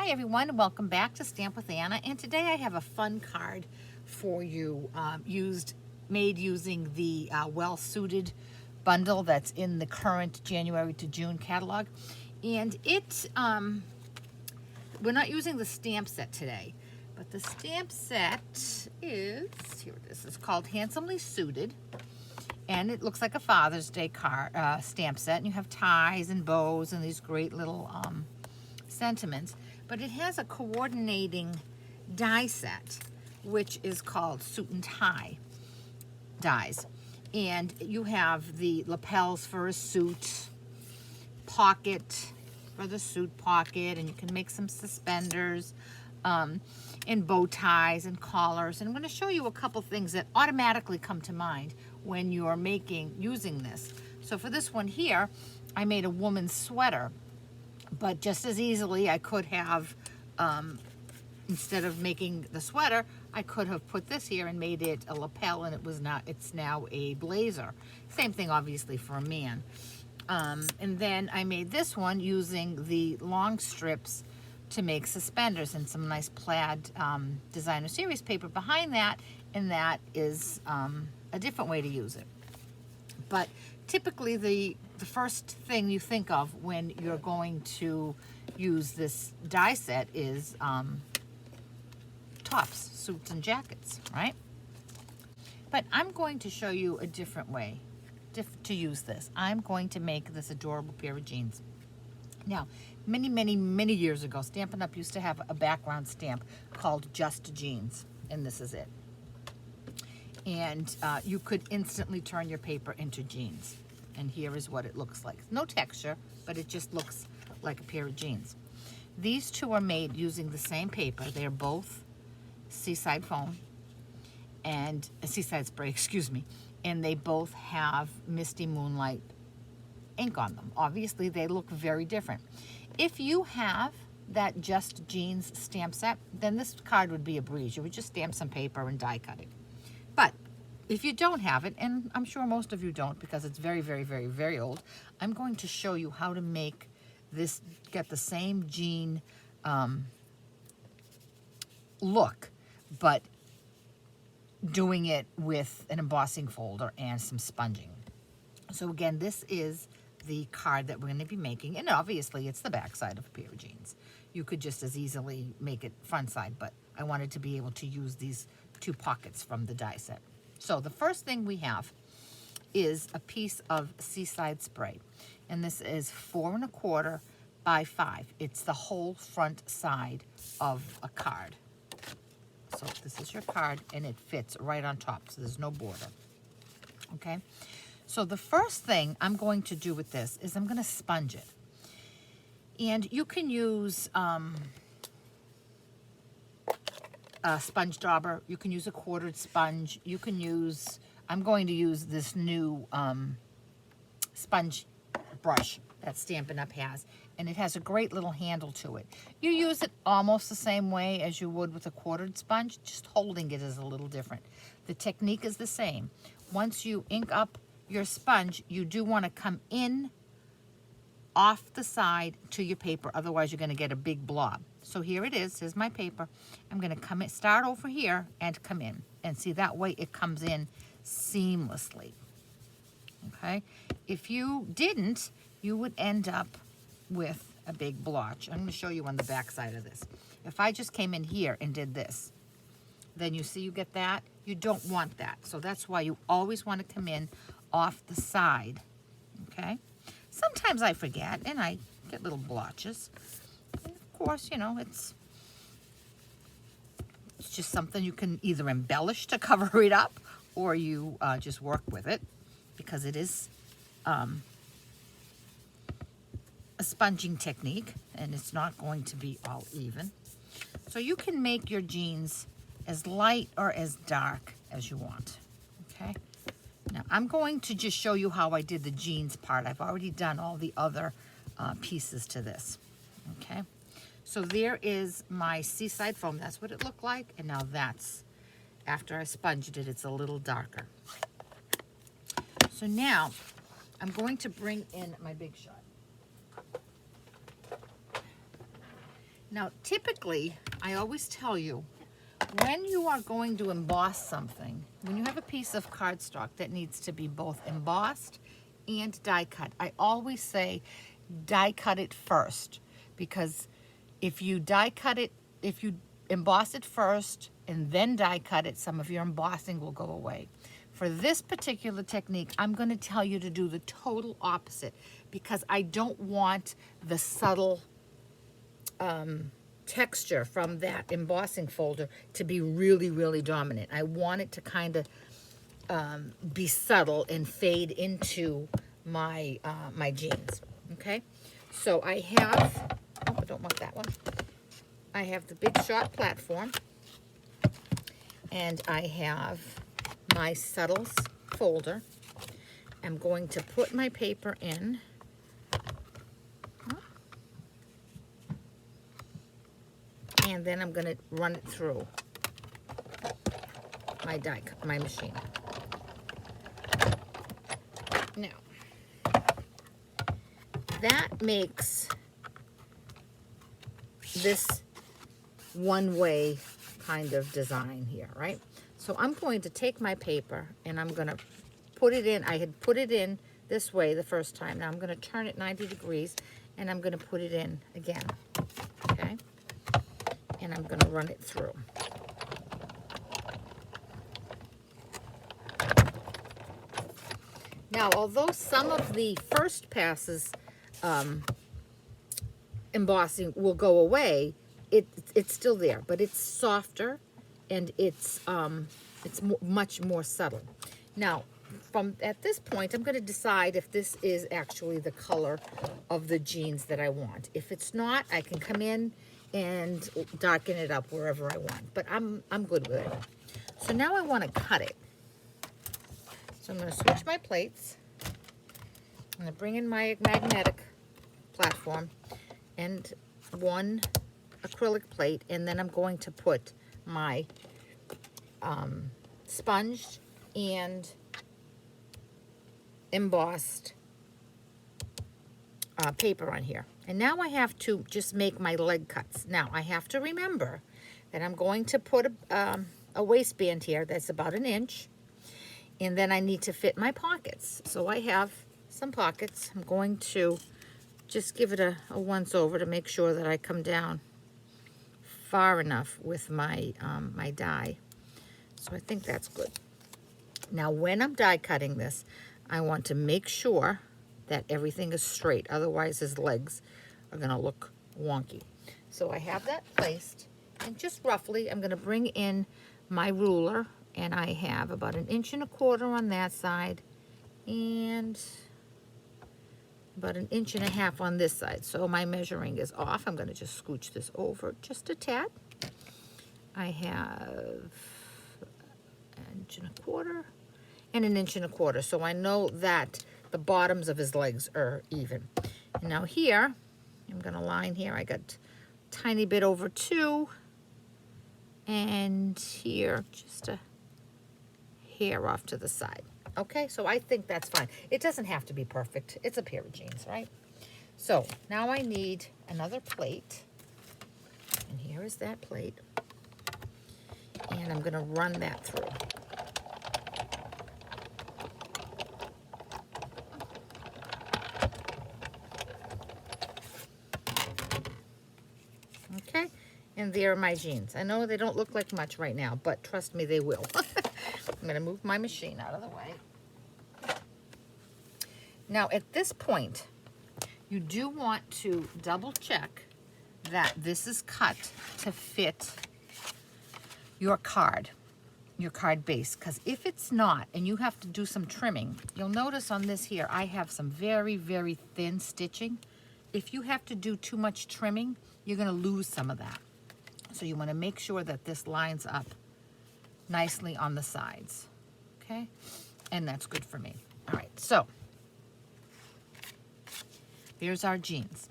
Hi everyone, welcome back to Stamp with Anna, and today I have a fun card for you made using the well-suited bundle that's in the current January to June catalog. And we're not using the stamp set today, but the stamp set is, here it is, it's called Handsomely Suited. And it looks like a Father's Day stamp set, and you have ties and bows and these great little sentiments. But it has a coordinating die set, which is called Suit and Tie dies. And you have the lapels for a suit, pocket for the suit pocket, and you can make some suspenders, and bow ties and collars. And I'm going to show you a couple things that automatically come to mind when you're using this. So for this one here, I made a woman's sweater, but just as easily I could have, instead of making the sweater, I could have put this here and made it a lapel, and it's now a blazer. Same thing obviously for a man. And then I made this one using the long strips to make suspenders and some nice plaid designer series paper behind that, and that is a different way to use it. But typically the first thing you think of when you're going to use this die set is tops, suits and jackets, right? But I'm going to show you a different way to use this. I'm going to make this adorable pair of jeans. Now, many years ago, Stampin' Up! Used to have a background stamp called Just Jeans, and this is it. And you could instantly turn your paper into jeans. And here is what it looks like. No texture, but it just looks like a pair of jeans. These two are made using the same paper. They're both Seaside foam and Seaside spray, excuse me. And they both have Misty Moonlight ink on them. Obviously, they look very different. If you have that Just Jeans stamp set, then this card would be a breeze. You would just stamp some paper and die cut it. But if you don't have it, and I'm sure most of you don't because it's very old, I'm going to show you how to make this, get the same jean look, but doing it with an embossing folder and some sponging. So again, this is the card that we're going to be making, and obviously it's the back side of a pair of jeans. You could just as easily make it front side, but I wanted to be able to use these two pockets from the die set. So the first thing we have is a piece of Seaside spray, and this is 4 1/4 by 5. It's the whole front side of a card. So this is your card, and it fits right on top, so there's no border. Okay, so the first thing I'm going to do with this is I'm going to sponge it. And you can use a sponge dauber, you can use a quartered sponge, you can use, I'm going to use this new sponge brush that Stampin' Up! Has, and it has a great little handle to it. You use it almost the same way as you would with a quartered sponge, just holding it is a little different. The technique is the same. Once you ink up your sponge, you do want to come in off the side to your paper, otherwise you're going to get a big blob. So here it is, here's my paper. I'm going to come in, start over here and come in, and see, that way it comes in seamlessly. Okay, if you didn't, you would end up with a big blotch. I'm going to show you on the back side of this. If I just came in here and did this, then you see you get that. You don't want that, so that's why you always want to come in off the side. Okay, sometimes I forget and I get little blotches. And of course, you know, it's just something you can either embellish to cover it up, or you just work with it, because it is a sponging technique, and it's not going to be all even. So you can make your jeans as light or as dark as you want. Okay, now I'm going to just show you how I did the jeans part. I've already done all the other pieces to this. Okay, so there is my Seaside foam. That's what it looked like, and now that's, after I sponged it, it's a little darker. So now I'm going to bring in my Big Shot. Now, typically, I always tell you, when you are going to emboss something, when you have a piece of cardstock that needs to be both embossed and die cut, I always say die cut it first, because if you die cut it, if you emboss it first and then die cut it, some of your embossing will go away. For this particular technique, I'm going to tell you to do the total opposite, because I don't want the subtle texture from that embossing folder to be really, really dominant. I want it to kind of be subtle and fade into my my jeans. Okay, so I have, oh, I don't want that one. I have the Big Shot platform, and I have my subtles folder. I'm going to put my paper in. And then I'm going to run it through my machine. Now, that makes this one-way kind of design here, right? So I'm going to take my paper and I'm going to put it in. I had put it in this way the first time. Now I'm going to turn it 90 degrees and I'm going to put it in again, okay? And I'm going to run it through. Now, although some of the first passes embossing will go away, it's still there, but it's softer and it's much more subtle. Now, at this point, I'm going to decide if this is actually the color of the jeans that I want. If it's not, I can come in and darken it up wherever I want, but I'm good with it. So now I want to cut it. So I'm going to switch my plates. I'm going to bring in my magnetic platform and one acrylic plate, and then I'm going to put my sponged and embossed paper on here. And now I have to just make my leg cuts. Now I have to remember that I'm going to put a waistband here that's about 1 inch, and then I need to fit my pockets. So I have some pockets. I'm going to just give it a once over to make sure that I come down far enough with my my die. So I think that's good. Now when I'm die cutting this, I want to make sure that everything is straight, otherwise his legs are going to look wonky. So I have that placed, and just roughly I'm going to bring in my ruler, and I have about 1.25 inches on that side and about 1.5 inches on this side. So my measuring is off. I'm going to just scooch this over just a tad. I have 1.25 inches and 1.25 inches, so I know that the bottoms of his legs are even. And now here, I'm going to line here. I got a tiny bit over 2, and here just a hair off to the side. Okay, so I think that's fine. It doesn't have to be perfect. It's a pair of jeans, right? So now I need another plate, and here is that plate, and I'm going to run that through. Okay, and there are my jeans. I know they don't look like much right now, but trust me, they will. I'm going to move my machine out of the way. Now, at this point, you do want to double check that this is cut to fit your card base, because if it's not, and you have to do some trimming, you'll notice on this here, I have some very, very thin stitching. If you have to do too much trimming, you're going to lose some of that. So you want to make sure that this lines up nicely on the sides, okay? And that's good for me. All right, so there's our jeans.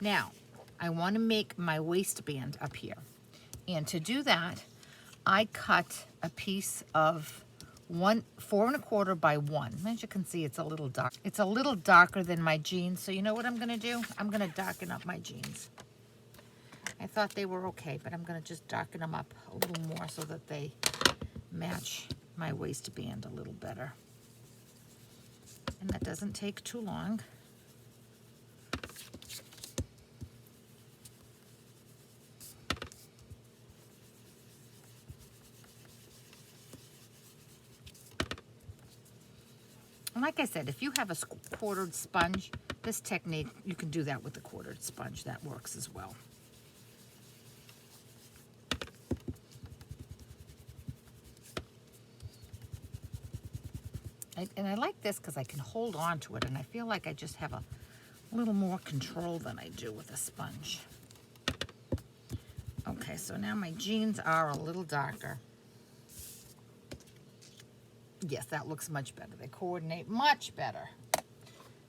Now, I want to make my waistband up here. And to do that, I cut a piece of 4 1/4 by 1. As you can see, it's a little dark. It's a little darker than my jeans, so you know what I'm going to do? I'm going to darken up my jeans. I thought they were okay, but I'm going to just darken them up a little more so that they match my waistband a little better. And that doesn't take too long. And like I said, if you have a quartered sponge, this technique, you can do that with the quartered sponge. That works as well. And I like this because I can hold on to it, and I feel like I just have a little more control than I do with a sponge. Okay, so now my jeans are a little darker. Yes, that looks much better. They coordinate much better.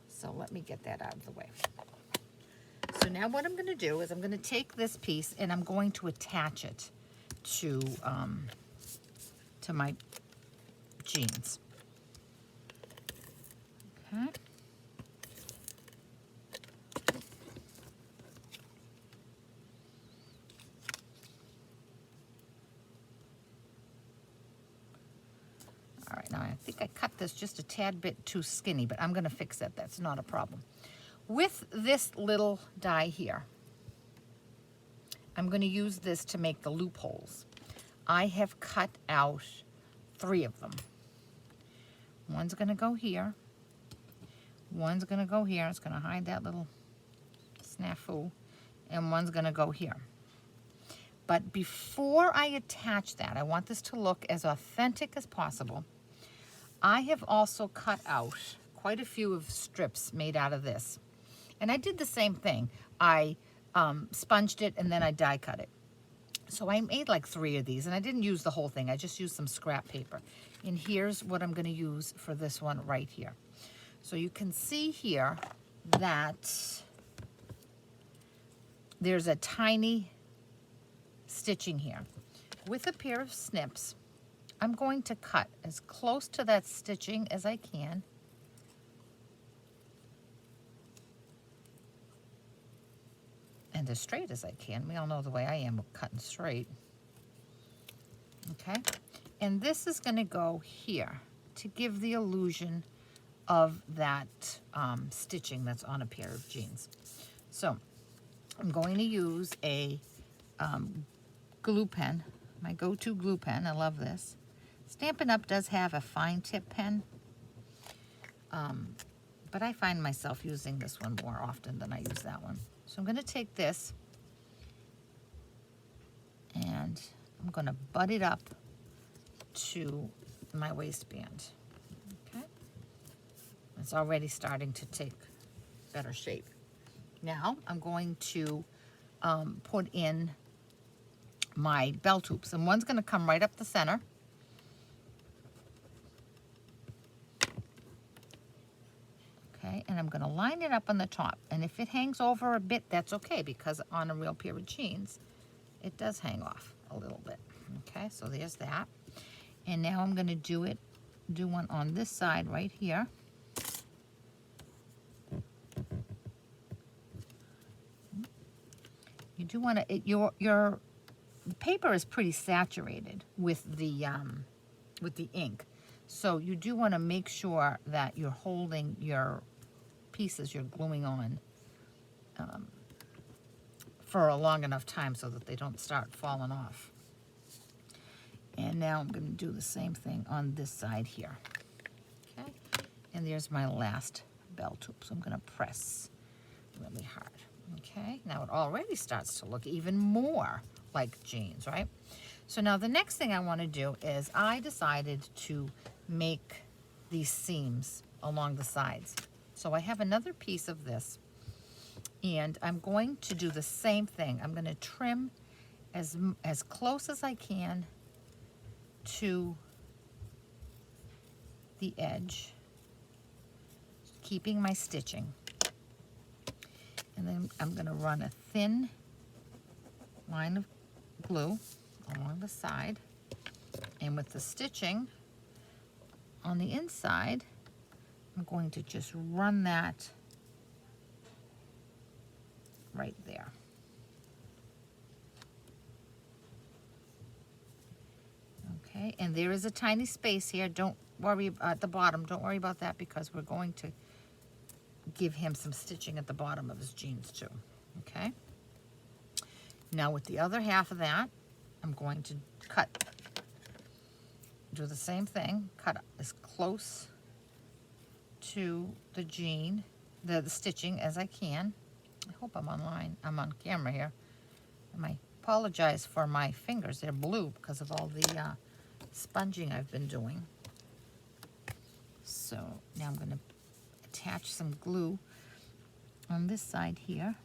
So let me get that out of the way. So now what I'm going to do is I'm going to take this piece and I'm going to attach it to my jeans. Okay. All right, now I think I cut this just a tad bit too skinny, but I'm going to fix that. That's not a problem. With this little die here, I'm going to use this to make the loopholes. I have cut out 3 of them. One's going to go here. One's going to go here. It's going to hide that little snafu. And one's going to go here. But before I attach that, I want this to look as authentic as possible. I have also cut out quite a few of strips made out of this. And I did the same thing. I sponged it and then I die cut it. So I made like 3 of these, and I didn't use the whole thing. I just used some scrap paper. And here's what I'm going to use for this one right here. So you can see here that there's a tiny stitching here. With a pair of snips, I'm going to cut as close to that stitching as I can. And as straight as I can. We all know the way I am with cutting straight. Okay? And this is going to go here to give the illusion of that stitching that's on a pair of jeans. So I'm going to use a glue pen, my go-to glue pen. I love this. Stampin' Up! Does have a fine tip pen, but I find myself using this one more often than I use that one. So I'm going to take this and I'm going to butt it up to my waistband. Okay? It's already starting to take better shape. Now I'm going to put in my belt hoops, and one's going to come right up the center. Okay, and I'm going to line it up on the top, and if it hangs over a bit, that's okay, because on a real pair of jeans it does hang off a little bit. Okay, so there's that. And now I'm going to do one on this side right here. You do want to, your paper is pretty saturated with the ink, so you do want to make sure that you're holding your pieces you're gluing on for a long enough time so that they don't start falling off. And now I'm going to do the same thing on this side here. Okay, and there's my last belt hoop, so I'm going to press really hard. Okay, now it already starts to look even more like jeans, right? So now the next thing I want to do is I decided to make these seams along the sides. So I have another piece of this, and I'm going to do the same thing. I'm going to trim as close as I can to the edge, keeping my stitching. And then I'm going to run a thin line of glue along the side. And with the stitching on the inside, I'm going to just run that right there. And there is a tiny space here. Don't worry at the bottom. Don't worry about that because we're going to give him some stitching at the bottom of his jeans too. Okay? Now with the other half of that, I'm going to do the same thing, cut as close to the jean, the stitching as I can. I hope I'm on camera here. And I apologize for my fingers, they're blue because of all the sponging I've been doing. So now I'm going to attach some glue on this side here.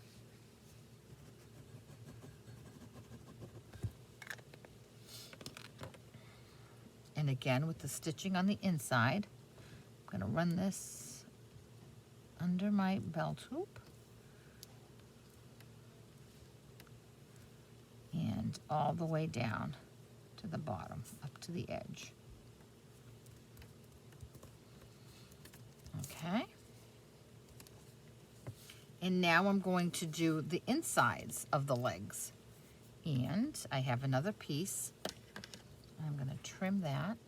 And again, with the stitching on the inside, I'm going to run this under my belt hoop and all the way down to the bottom, up to the edge. Okay. And now I'm going to do the insides of the legs. And I have another piece. I'm going to trim that.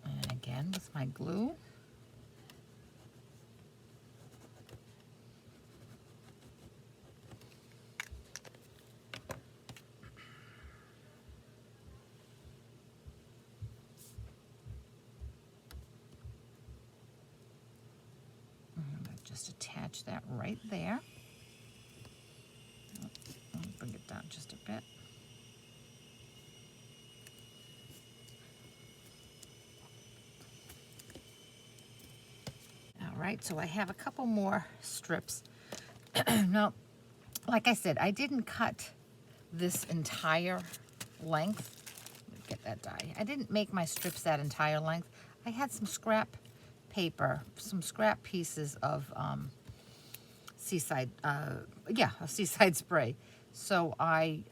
And again with my glue. Just attach that right there. I'll bring it down just a bit. All right, so I have a couple more strips. Now, like I said, I didn't cut this entire length. Let me get that die. I didn't make my strips that entire length. I had some scrap paper, some scrap pieces of seaside spray. So I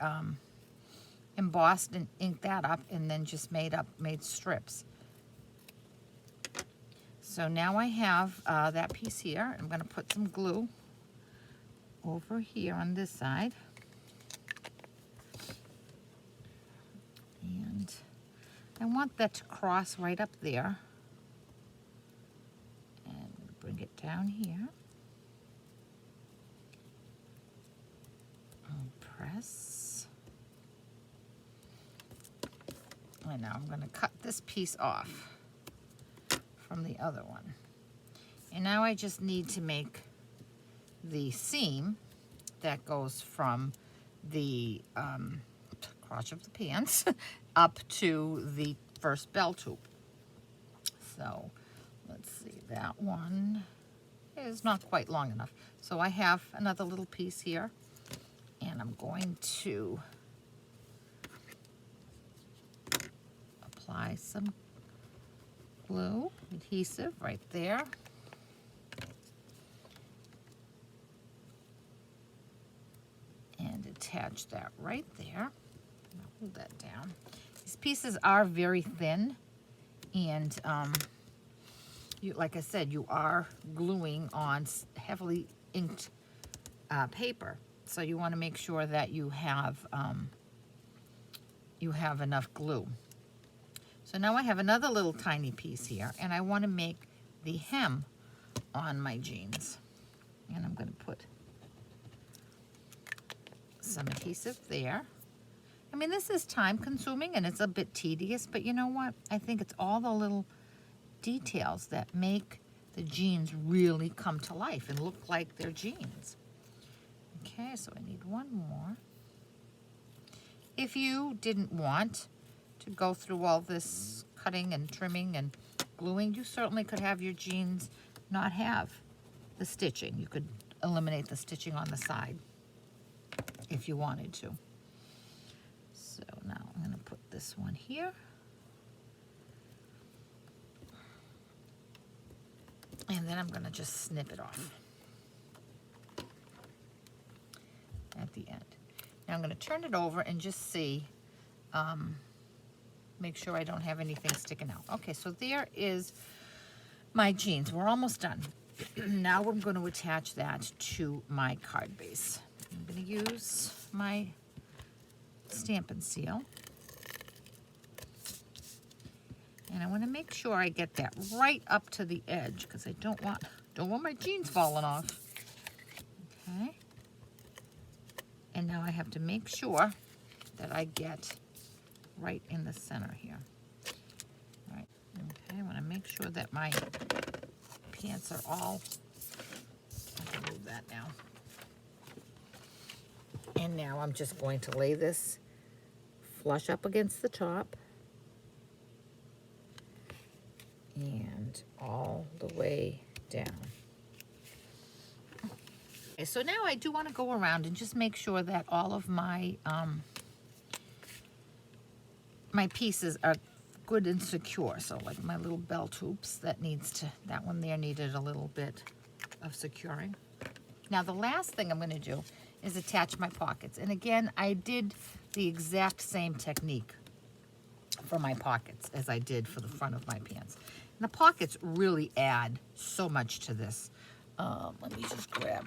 embossed and inked that up and then just made strips. So now I have that piece here. I'm going to put some glue over here on this side. And I want that to cross right up there. Bring it down here. And press. And now I'm going to cut this piece off from the other one. And now I just need to make the seam that goes from the crotch of the pants up to the first belt hoop. So let's see, that one is not quite long enough. So I have another little piece here, and I'm going to apply some glue, adhesive right there. And attach that right there. I'll hold that down. These pieces are very thin, and like I said, you are gluing on heavily inked paper, so you want to make sure that you have enough glue. So now I have another little tiny piece here, and I want to make the hem on my jeans. And I'm going to put some adhesive there. I mean, this is time consuming and it's a bit tedious, but you know what? I think it's all the little details that make the jeans really come to life and look like they're jeans. Okay, so I need one more. If you didn't want to go through all this cutting and trimming and gluing, you certainly could have your jeans not have the stitching. You could eliminate the stitching on the side if you wanted to. So now I'm going to put this one here. And then I'm going to just snip it off at the end. Now I'm going to turn it over and just see, make sure I don't have anything sticking out. Okay, so there is my jeans. We're almost done. Now I'm going to attach that to my card base. I'm going to use my Stamp and Seal. And I want to make sure I get that right up to the edge because I don't want my jeans falling off. Okay. And now I have to make sure that I get right in the center here. All right. Okay, I want to make sure that my pants are all, I can move that now. And now I'm just going to lay this flush up against the top and all the way down. Okay, so now I do want to go around and just make sure that all of my my pieces are good and secure. So like my little belt hoops, that one there needed a little bit of securing. Now the last thing I'm going to do is attach my pockets. And again, I did the exact same technique for my pockets as I did for the front of my pants. And the pockets really add so much to this. Let me just grab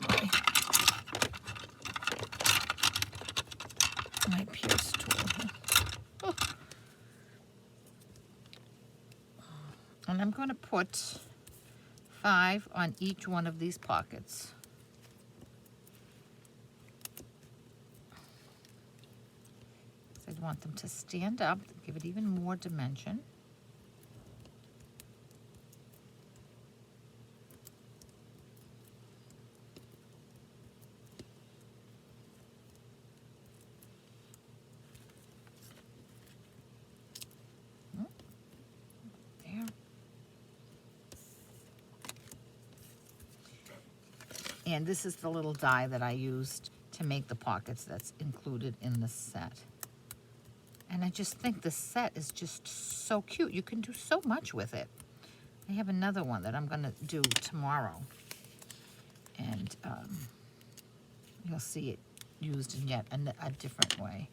my pierce tool here. Oh. And I'm going to put 5 on each one of these pockets. I want them to stand up, give it even more dimension. There. And this is the little die that I used to make the pockets that's included in the set. And I just think the set is just so cute. You can do so much with it. I have another one that I'm going to do tomorrow. And you'll see it used in yet a different way.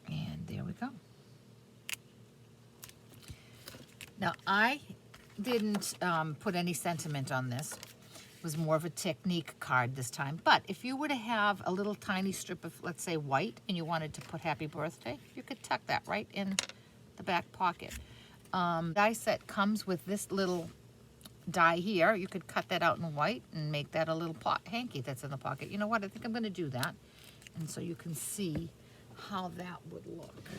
And there we go. Now, I didn't put any sentiment on this. It was more of a technique card this time. But if you were to have a little tiny strip of, let's say, white, and you wanted to put happy birthday, you could tuck that right in the back pocket. Die set comes with this little die here. You could cut that out in white and make that a little hanky that's in the pocket. You know what? I think I'm going to do that. And so you can see how that would look.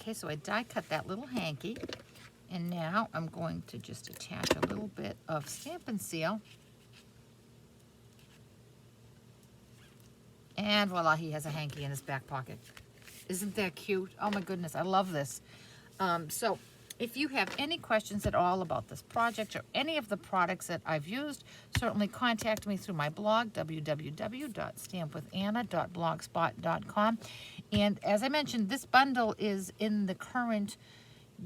Okay, so I die cut that little hanky, and now I'm going to just attach a little bit of Stamp and Seal. And voila, he has a hanky in his back pocket. Isn't that cute? Oh my goodness, I love this. So if you have any questions at all about this project or any of the products that I've used, certainly contact me through my blog, www.stampwithanna.blogspot.com. And as I mentioned, this bundle is in the current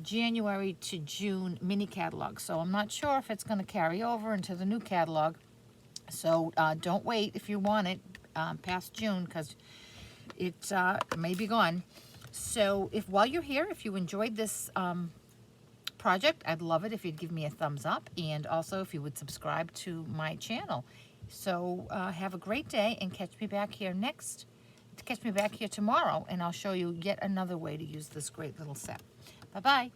January to June mini catalog. So I'm not sure if it's going to carry over into the new catalog. So don't wait if you want it past June, because it may be gone. So while you're here, if you enjoyed this project, I'd love it if you'd give me a thumbs up, and also if you would subscribe to my channel. So have a great day, and catch me back here tomorrow, and I'll show you yet another way to use this great little set. Bye-bye.